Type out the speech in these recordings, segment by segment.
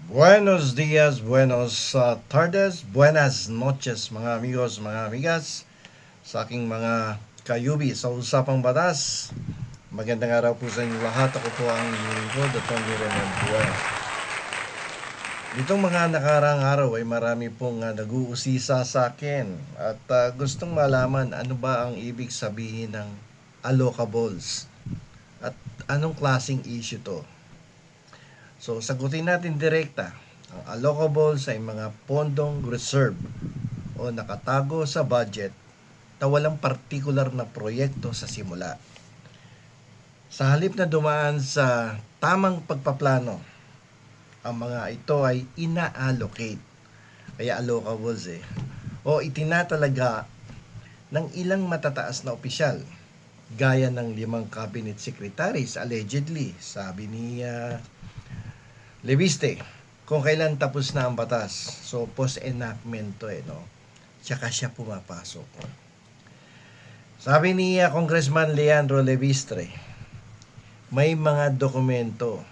Buenos dias, buenos tardes, buenas noches mga amigos, mga amigas, sa aking mga kayubi sa Usapang Batas. Magandang araw po sa inyo lahat. Ako po ang inyong lingkod, Atty. Renan Buwan. Itong mga nakarang araw ay marami pong nag-uusisa sa akin at gustong malaman ano ba ang ibig sabihin ng allocables at anong klaseng issue to. So, sagutin natin direkta. Ang allocables ay mga pondong reserve o nakatago sa budget na walang partikular na proyekto sa simula. Sa halip na dumaan sa tamang pagpaplano, ang mga ito ay ina-allocate, kaya allocables o itinatalaga ng ilang matataas na opisyal, gaya ng 5 cabinet secretaries allegedly, sabi ni Leviste, kung kailan tapos na ang batas. So, post-enactment to no? Tsaka siya pumapasok. Sabi ni Congressman Leandro Leviste, may mga dokumento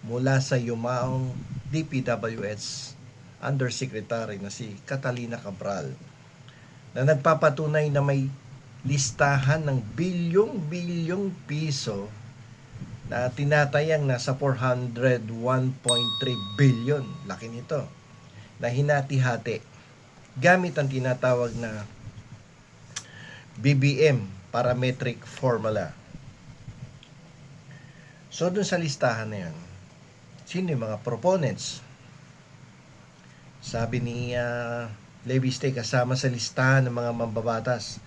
mula sa yumaong DPWH Undersecretary na si Catalina Cabral na nagpapatunay na may listahan ng bilyong-bilyong piso na tinatayang nasa 401.3 billion, laki nito, na hinati-hati gamit ang tinatawag na BBM parametric formula. So dun sa listahan na yan, sino yung mga proponents? Sabi ni Leviste, kasama sa listahan ng mga mambabatas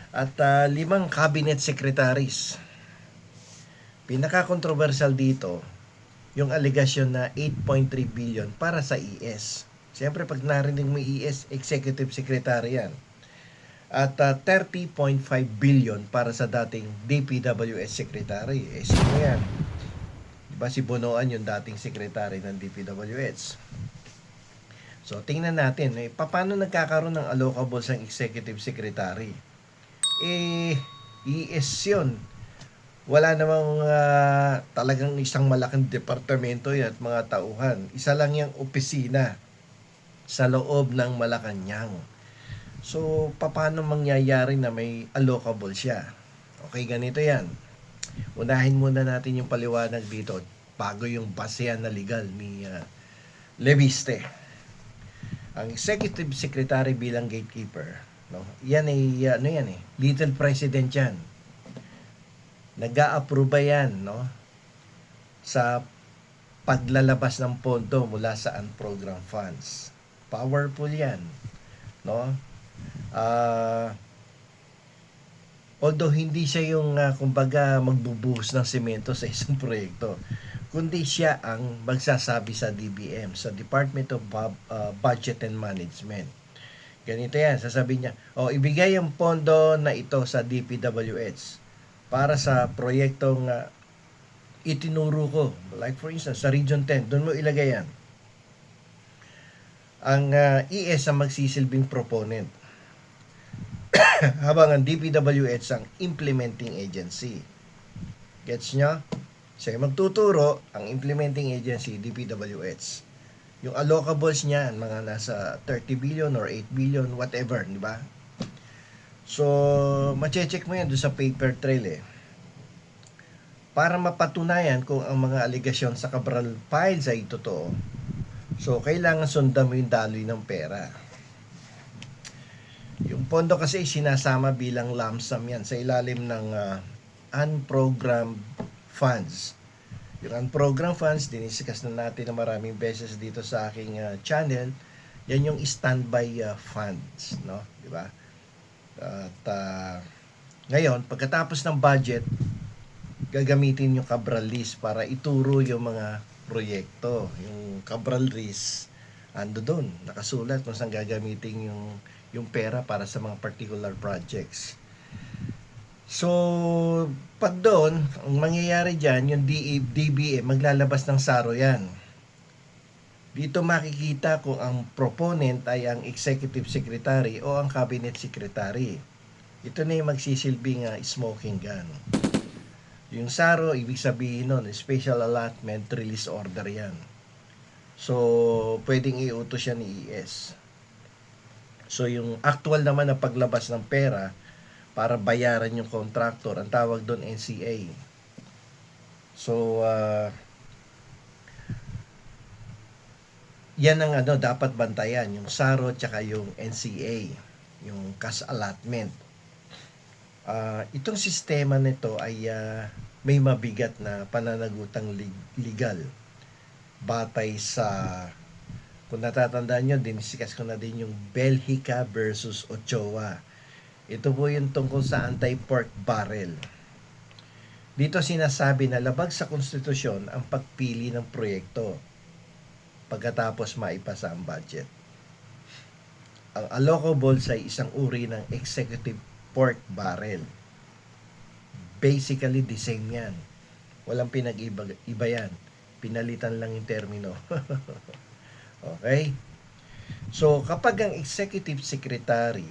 at 5 cabinet secretaries. Pinaka-controversial dito, yung allegation na 8.3 billion para sa ES. Siyempre, pag narinig mo ES, Executive Secretary yan. At 30.5 billion para sa dating DPWH Secretary. Sino yan? Diba si Bonoan yung dating Secretary ng DPWH? So, tingnan natin, paano nagkakaroon ng allocables ang Executive Secretary? ES yun. Wala namang talagang isang malaking departamento yan at mga tauhan. Isa lang yung opisina sa loob ng Malacanang. So, paano mangyayari na may allocable siya? Okay, ganito yan. Unahin muna natin yung paliwanag dito bago yung basehan na legal ni Leviste. Ang Executive Secretary bilang gatekeeper, no? Yan ay little president yan. Nag-a-approve yan, no? Sa paglalabas ng pondo mula sa unprogrammed funds. Powerful yan, no? Although hindi siya yung kumbaga magbubuhos ng semento sa isang proyekto, kundi siya ang magsasabi sa DBM, sa Department of Budget and Management. Ganito yan, sasabihin niya, ibigay yung pondo na ito sa DPWH para sa proyektong itinuro ko. Like for instance, sa Region 10, doon mo ilagay yan. Ang ES ang magsisilbing proponent. Habang ang DPWH ang implementing agency. Gets nyo? Siya magtuturo, ang implementing agency, DPWH. Yung allocables niya, mga nasa 30 billion or 8 billion, whatever, di ba? So, mache-check mo yan doon sa paper trail para mapatunayan kung ang mga aligasyon sa Cabral files ay totoo. So, kailangan sundan mo yung daloy ng pera. Yung pondo kasi sinasama bilang lump sum yan sa ilalim ng unprogrammed funds. Yung unprogrammed funds, diniscuss na natin na maraming beses dito sa aking channel. Yan yung standby funds, no? Di ba? At ngayon, pagkatapos ng budget, gagamitin yung Cabral list para ituro yung mga proyekto. Yung Cabral list, ando doon, nakasulat kung saan gagamitin yung pera para sa mga particular projects. So, pag doon, ang mangyayari dyan, yung DBM, maglalabas ng SARO yan. Dito makikita kung ang proponent ay ang Executive Secretary o ang Cabinet Secretary. Ito na yung magsisilbing smoking gun. Yung SARO, ibig sabihin nun, Special Allotment Release Order yan. So, pwedeng iutos siya ni ES. So, yung actual naman na paglabas ng pera para bayaran yung contractor, ang tawag doon NCA. So, yan ang dapat bantayan, yung SARO tsaka yung NCA, yung cash allotment. Itong sistema nito ay may mabigat na pananagutang legal batay sa, kung natatandaan nyo, dinisikas ko na din yung Belgica versus Ochoa. Ito po yung tungkol sa anti-pork barrel. Dito sinasabi na labag sa konstitusyon ang pagpili ng proyekto pagkatapos maipasa ang budget. Ang allocables ay isang uri ng executive pork barrel. Basically, the same yan. Walang pinag-iba yan. Pinalitan lang yung termino. Okay? So, kapag ang executive secretary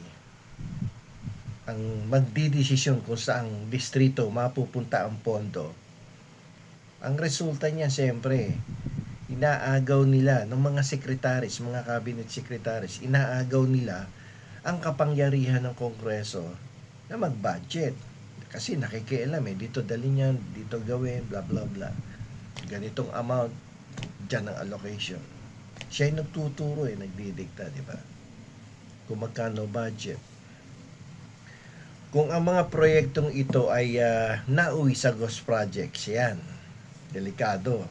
ang magdidesisyon kung saang distrito mapupunta ang pondo, ang resulta niya siyempre, inaagaw nila ng mga secretaries, mga cabinet secretaries, inaagaw nila ang kapangyarihan ng Kongreso na mag-budget. Kasi nakikialam dito dali niyan, dito gawin, bla bla bla. Ganitong amount, dyan ang allocation. Siya yung nagtuturo nagdidikta, di ba? Kung magkano budget. Kung ang mga proyektong ito ay nauwi sa ghost projects, yan, delikado.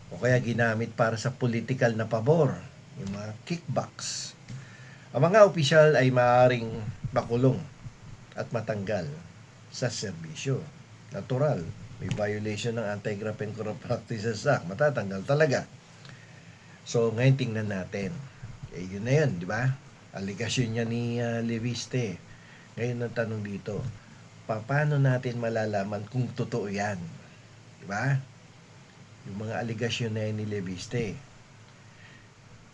O kaya ginamit para sa political na pabor, yung mga kickbacks. Ang mga opisyal ay maaaring makulong at matanggal sa serbisyo. Natural, may violation ng Anti-Graft and Corrupt Practices Act, matatanggal talaga. So, ngayon tingnan natin. Yun na yun, di ba? Aligasyon niya ni Leviste. Ngayon ang tanong dito, paano natin malalaman kung totoo yan? Di ba? Yung mga aligasyon na yan ni Leviste.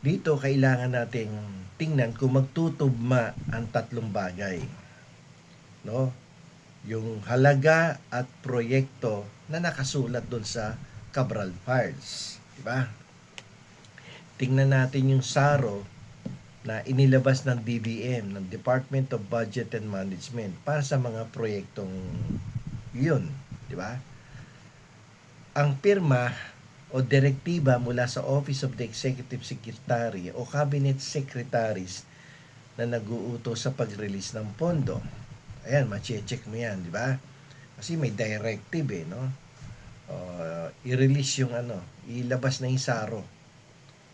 Dito, kailangan nating tingnan kung magtutugma ang tatlong bagay. No? Yung halaga at proyekto na nakasulat doon sa Cabral Files. Di ba? Tingnan natin yung SARO na inilabas ng DBM, ng Department of Budget and Management, para sa mga proyektong yun. Di ba? Ang pirma o direktiba mula sa Office of the Executive Secretary o Cabinet Secretaries na nag-uutos sa pag-release ng pondo. Ayan, ma-check mo yan, di ba? Kasi may directive no? I-release yung ilabas na yung SARO.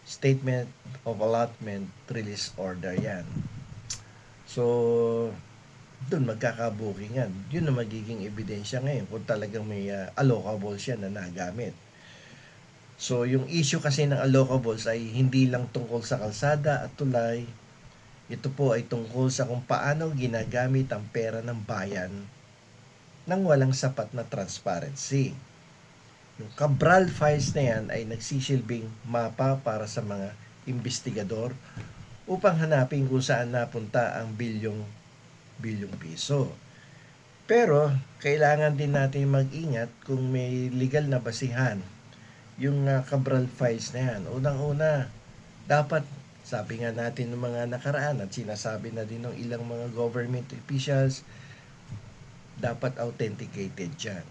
Statement of Allotment Release Order yan. So, doon magkakabuking yan. Yun ang magiging ebidensya ngayon kung talagang may allocables yan na nagamit. So, yung issue kasi ng allocables ay hindi lang tungkol sa kalsada at tulay. Ito po ay tungkol sa kung paano ginagamit ang pera ng bayan nang walang sapat na transparency. Yung Cabral Files na yan ay nagsisilbing mapa para sa mga investigador upang hanapin kung saan napunta ang bilyong piso. Pero, kailangan din natin mag-ingat kung may legal na basihan yung Cabral Files na yan. Unang-una, dapat, sabi nga natin ng mga nakaraan at sinasabi na din ng ilang mga government officials, dapat authenticated yan.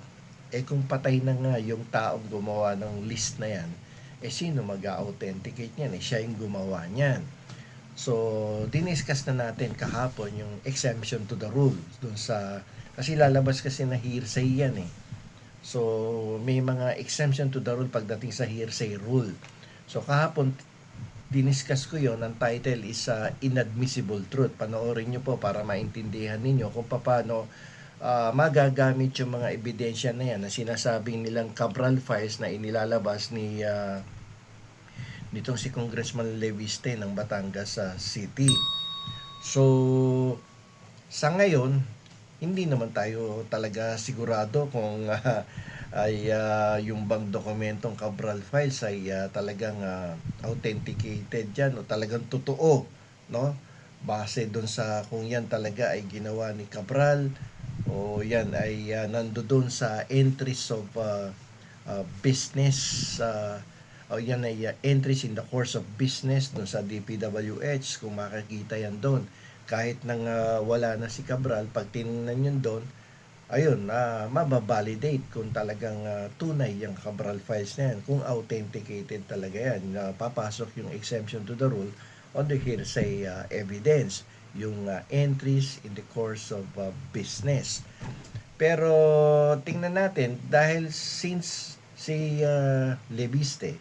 Kung patay na nga yung taong gumawa ng list na yan, sino mag-authenticate niyan? Siya yung gumawa niyan. So, diniscuss na natin kahapon yung exemption to the rule dun sa, kasi lalabas kasi na hearsay yan So, may mga exemption to the rule pagdating sa hearsay rule. So, kahapon diniscuss ko yon. Ang title is Inadmissible Truth. Panoorin nyo po para maintindihan ninyo kung paano magagamit yung mga ebidensya na yan na sinasabing nilang Cabral Files na inilalabas nitong si Congressman Leviste ng Batangas City. So, sa ngayon, hindi naman tayo talaga sigurado kung yung bang dokumentong Cabral Files ay talagang authenticated yan o talagang totoo, no? Base doon sa kung yan talaga ay ginawa ni Cabral o yan ay nandoon sa entries of business O yan ay entries in the course of business dun sa DPWH, kung makikita yan doon. Kahit nang wala na si Cabral, pag tinignan yun doon, ayun, mababalidate kung talagang tunay yung Cabral files na yan, kung authenticated talaga yan. Papasok yung exemption to the rule on the hearsay evidence, yung entries in the course of business. Pero tingnan natin, dahil since si Leviste,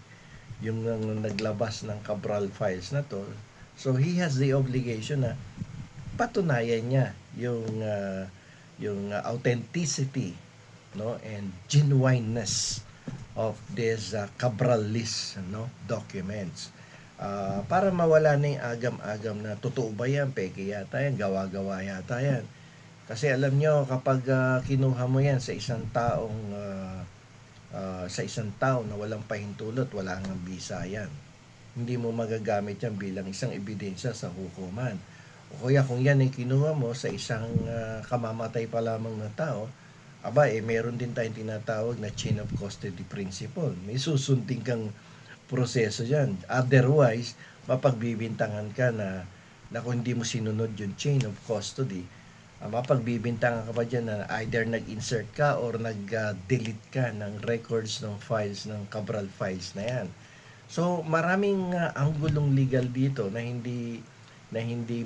yung naglabas ng Cabral files na to, so he has the obligation na patunayan niya yung authenticity, no, and genuineness of this Cabral list, no, documents. Para mawala na yung agam-agam na totoo ba yan, peke yata yan, gawa-gawa yata yan. Kasi alam nyo, kapag kinuha mo yan sa isang tao na walang pahintulot, wala nang bisa yan. Hindi mo magagamit yan bilang isang ebidensya sa hukuman. O kaya kung yan ay kinuha mo sa isang kamamatay pa lamang na tao, meron din tayong tinatawag na chain of custody principle. May susundin kang proseso dyan. Otherwise, mapagbibintangan ka na kung hindi mo sinunod yung chain of custody, mapagbibintangan ka pa dyan na either nag-insert ka or nag-delete ka ng records ng files ng Cabral files na yan. So, maraming anggulong legal dito na hindi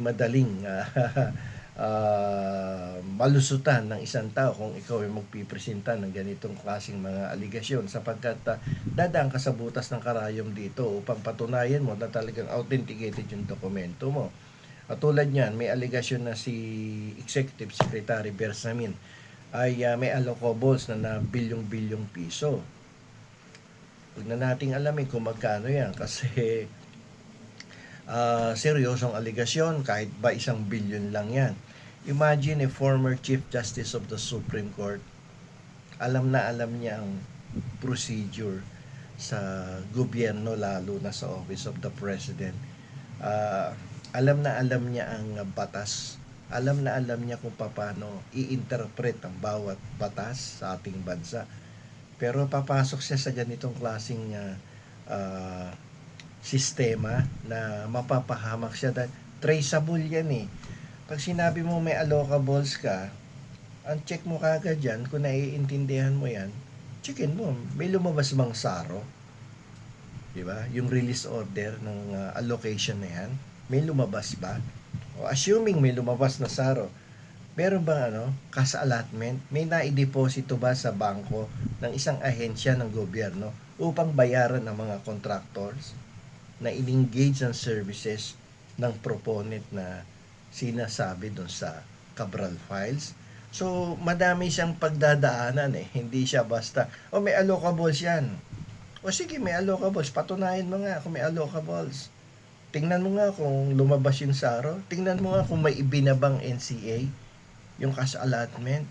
madaling malusutan ng isang tao kung ikaw ay magpipresenta ng ganitong klaseng mga aligasyon, sapagkat dadaan ka sa butas ng karayom dito upang patunayan mo na talagang authenticated yung dokumento mo. At tulad niyan, may aligasyon na si Executive Secretary Bersamin ay may allocables na bilyong-bilyong piso. Huwag na nating alamin kung magkano yan, kasi seryosong aligasyon, kahit ba 1 billion lang yan. Imagine a former Chief Justice of the Supreme Court, alam na alam niya ang procedure sa gobyerno, lalo na sa Office of the President. Alam na alam niya ang batas, alam na alam niya kung paano i-interpret ang bawat batas sa ating bansa. Pero papasok siya sa ganitong klaseng sistema na mapapahamak siya dahil traceable yan eh. Pag sinabi mo may allocables ka, ang check mo kagad yan, kung naiintindihan mo yan, checkin mo, may lumabas bang SARO? Diba? Yung release order ng allocation na yan, may lumabas ba? O assuming may lumabas na SARO, meron bang cash allotment? May naideposito ba sa bangko ng isang ahensya ng gobyerno upang bayaran ang mga contractors na in-engage ng services ng proponent na sinasabi doon sa Cabral files? So, madami siyang pagdadaanan eh. Hindi siya basta, may allocables yan. O sige, may allocables. Patunayan mo nga kung may allocables. Tingnan mo nga kung lumabas yung SARO. Tingnan mo nga kung may ibinabang NCA, yung cash allotment.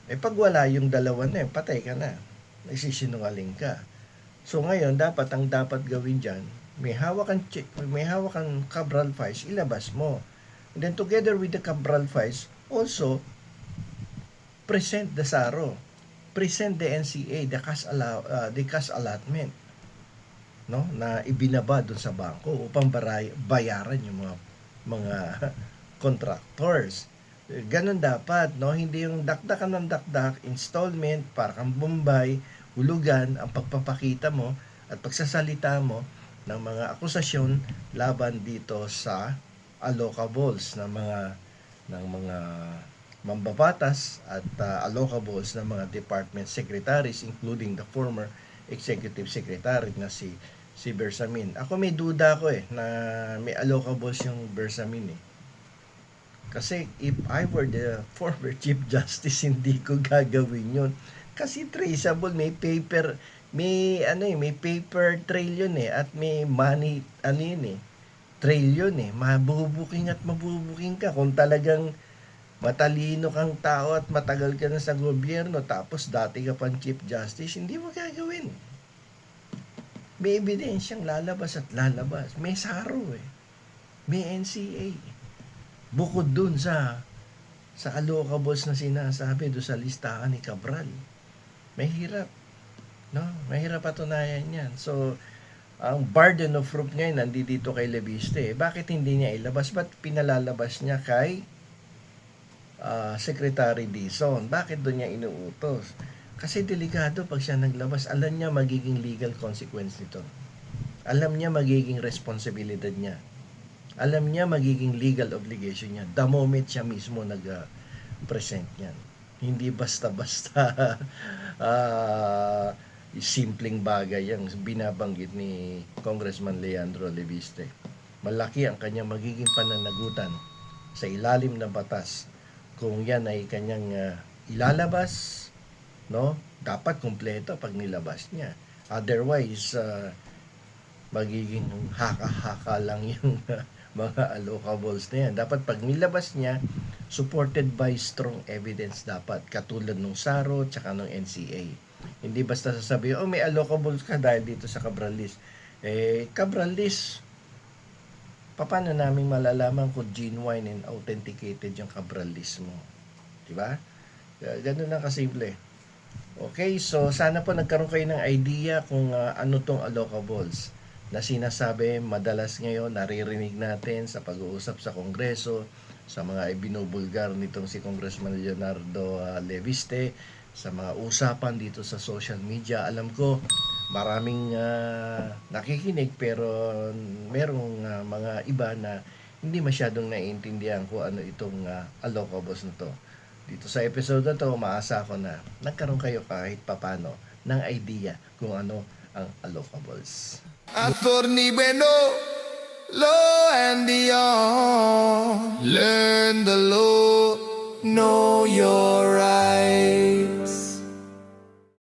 Pag wala yung dalawa na patay ka na. Nagsisinungaling ka. So ngayon, ang dapat gawin dyan, may hawak kang Cabral files, ilabas mo. And then together with the Cabral files, also present the SARO, present the NCA, the cash allotment, no, na ibinaba doon sa bangko upang bayaran yung mga contractors. Ganun dapat, no? Hindi yung dakdakan ng dakdak, installment, para kang Bombay, hulugan ang pagpapakita mo at pagsasalita mo ng mga akusasyon laban dito sa allocables ng mga mambabatas at allocables ng mga department secretaries, including the former executive secretary na si Bersamin. Ako may duda ko na may allocables yung Bersamin eh. Kasi if I were the former Chief Justice, hindi ko gagawin yun. Kasi traceable, may paper trail yun eh, at may money trail yun eh. Mabubuking ka kung talagang matalino kang tao at matagal ka na sa gobyerno, tapos dati ka pang Chief Justice, hindi mo gagawin. May ebidensyang lalabas at lalabas. May SARO eh. May NCA. Bukod dun sa allocables na sinasabi doon sa listahan ni Cabral. Mahirap. No? Mahirap patunayan yan. So, Ang burden of proof ngayon nandito kay Leviste. Bakit hindi niya ilabas? Ba't pinalalabas niya kay Secretary Dizon? Bakit doon niya inuutos? Kasi delikado pag siya naglabas. Alam niya magiging legal consequence nito. Alam niya magiging responsibilidad niya. Alam niya magiging legal obligation niya the moment siya mismo nag-present niyan. Hindi basta-basta simpleng bagay yung binabanggit ni Congressman Leandro Leviste. Malaki ang kanyang magiging pananagutan sa ilalim ng batas kung yan ay kanyang ilalabas, no? Dapat kumpleto pag nilabas niya. Otherwise, magiging haka-haka lang yung mga allocables na yan. Dapat pag nilabas niya, supported by strong evidence dapat. Katulad nung SARO tsaka nung NCA. Hindi basta sasabihin, may allocables ka dahil dito sa Cabral List. Cabral List, paano namin malalaman kung genuine and authenticated yung Cabral List mo? Diba? Ganun lang kasimple. Okay, so sana po nagkaroon kayo ng idea kung ano tong allocables na sinasabi madalas ngayon, naririnig natin sa pag-uusap sa Kongreso, sa mga ibinubulgar nitong si Congressman Leonardo Leviste, sa mga usapan dito sa social media. Alam ko, maraming nakikinig pero merong mga iba na hindi masyadong naiintindihan kung ano itong allocables na to. Dito sa episode na to, maasa ko na nagkaroon kayo kahit papano ng idea kung ano ang allocables. Attorney Bueno, law and beyond. Learn the law, know your rights.